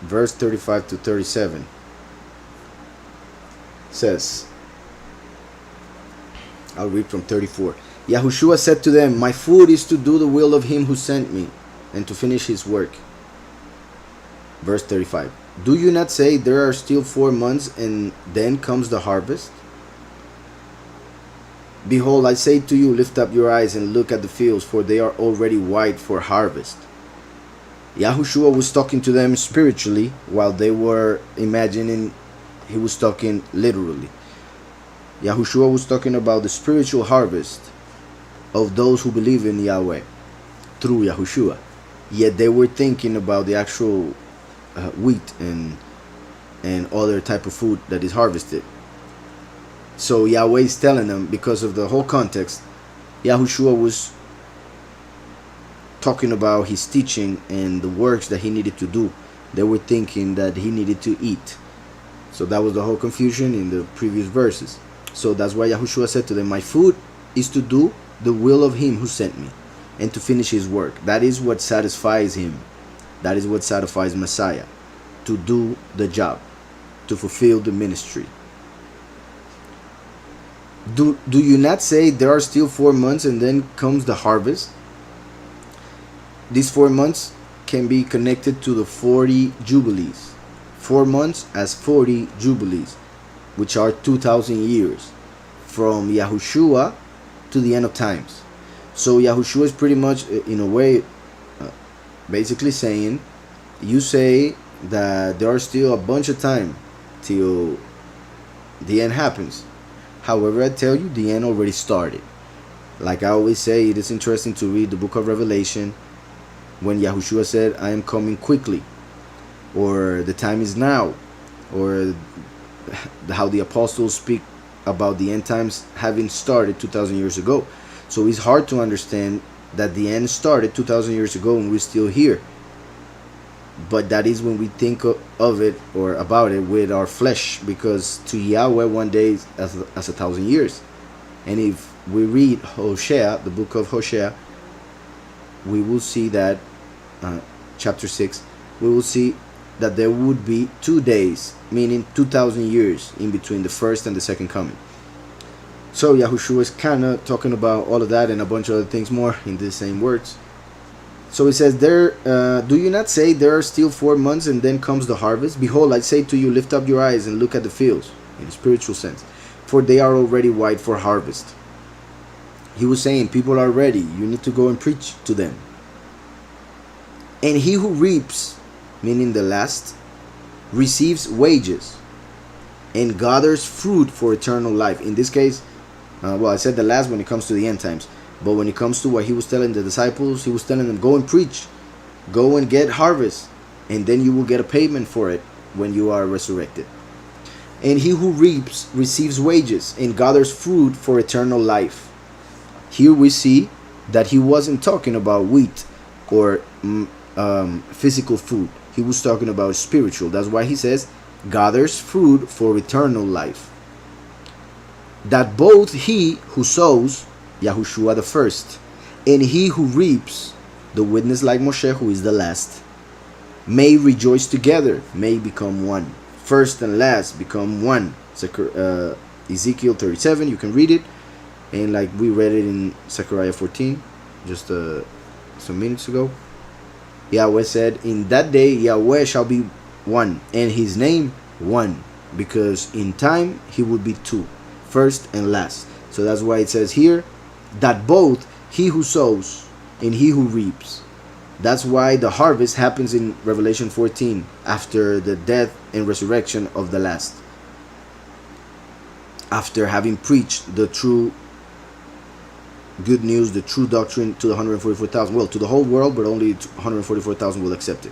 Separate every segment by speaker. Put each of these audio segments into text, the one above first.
Speaker 1: verse 35 to 37 says, I'll read from 34. Yahushua said to them, my food is to do the will of him who sent me, and to finish his work. Verse 35. Do you not say there are still 4 months, and then comes the harvest? Behold, I say to you, lift up your eyes and look at the fields, for they are already white for harvest. Yahushua was talking to them spiritually, while they were imagining he was talking literally. Yahushua was talking about the spiritual harvest of those who believe in Yahweh through Yahushua. Yet they were thinking about the actual wheat and other type of food that is harvested. So Yahweh is telling them, because of the whole context, Yahushua was talking about his teaching and the works that he needed to do. They were thinking that he needed to eat. So that was the whole confusion in the previous verses. So that's why Yahushua said to them, my food is to do the will of him who sent me, and to finish his work. That is what satisfies him. That is what satisfies Messiah. To do the job. To fulfill the ministry. Do you not say there are still 4 months and then comes the harvest? These 4 months can be connected to the 40 Jubilees. 4 months as 40 Jubilees, which are 2,000 years. From Yahushua to the end of times. So Yahushua is pretty much, in a way, basically saying, you say that there are still a bunch of time till the end happens. However, I tell you, the end already started. Like I always say, it is interesting to read the book of Revelation when Yahushua said, I am coming quickly, or the time is now, or how the apostles speak about the end times having started 2,000 years ago. So it's hard to understand that the end started 2,000 years ago and we're still here. But that is when we think of it or about it with our flesh, because to Yahweh 1 day is as 1,000 years. And if we read Hosea, the book of Hosea, we will see that chapter 6, we will see that there would be 2 days, meaning 2,000 years in between the first and the second coming. So Yahushua is kind of talking about all of that and a bunch of other things more in the same words. So it says there, do you not say there are still 4 months and then comes the harvest? Behold, I say to you, lift up your eyes and look at the fields, in a spiritual sense, for they are already white for harvest. He was saying, people are ready. You need to go and preach to them. And he who reaps, meaning the last, receives wages and gathers fruit for eternal life. In this case, well, I said the last when it comes to the end times. But when it comes to what he was telling the disciples, he was telling them, go and preach. Go and get harvest. And then you will get a payment for it when you are resurrected. And he who reaps receives wages and gathers fruit for eternal life. Here we see that he wasn't talking about wheat or physical food. He was talking about spiritual. That's why he says, gathers fruit for eternal life. That both he who sows, Yahushua the first, and he who reaps, the witness like Moshe, who is the last, may rejoice together, may become one. First and last become one. Ezekiel 37, you can read it. And like we read it in Zechariah 14, just some minutes ago. Yahweh said, in that day Yahweh shall be one, and his name one, because in time he would be two, first and last. So that's why it says here, that both he who sows and he who reaps. That's why the harvest happens in Revelation 14 after the death and resurrection of the last, after having preached the true good news, the true doctrine to the 144,000. Well, to the whole world, but only 144,000 will accept it.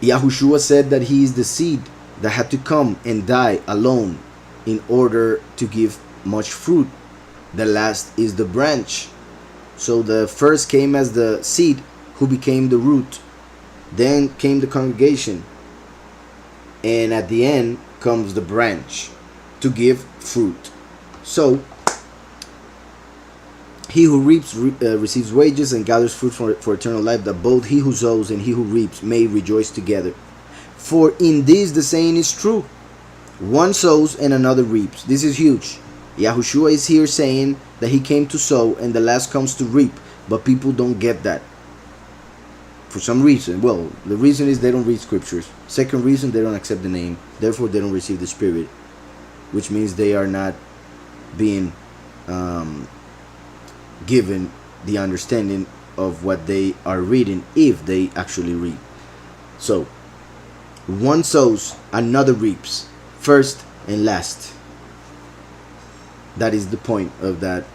Speaker 1: Yahushua said that he is the seed that had to come and die alone in order to give much fruit. The last is the branch. So the first came as the seed who became the root. Then came the congregation. And at the end comes the branch to give fruit. So He who reaps receives wages and gathers fruit for eternal life, that both he who sows and he who reaps may rejoice together. For in this the saying is true: one sows and another reaps. This is huge. Yahushua is here saying that he came to sow and the last comes to reap, but people don't get that for some reason. Well, the reason is they don't read scriptures. Second reason, they don't accept the name, therefore they don't receive the Spirit, which means they are not being given the understanding of what they are reading, if they actually read. So one sows, another reaps, first and last. That is the point of that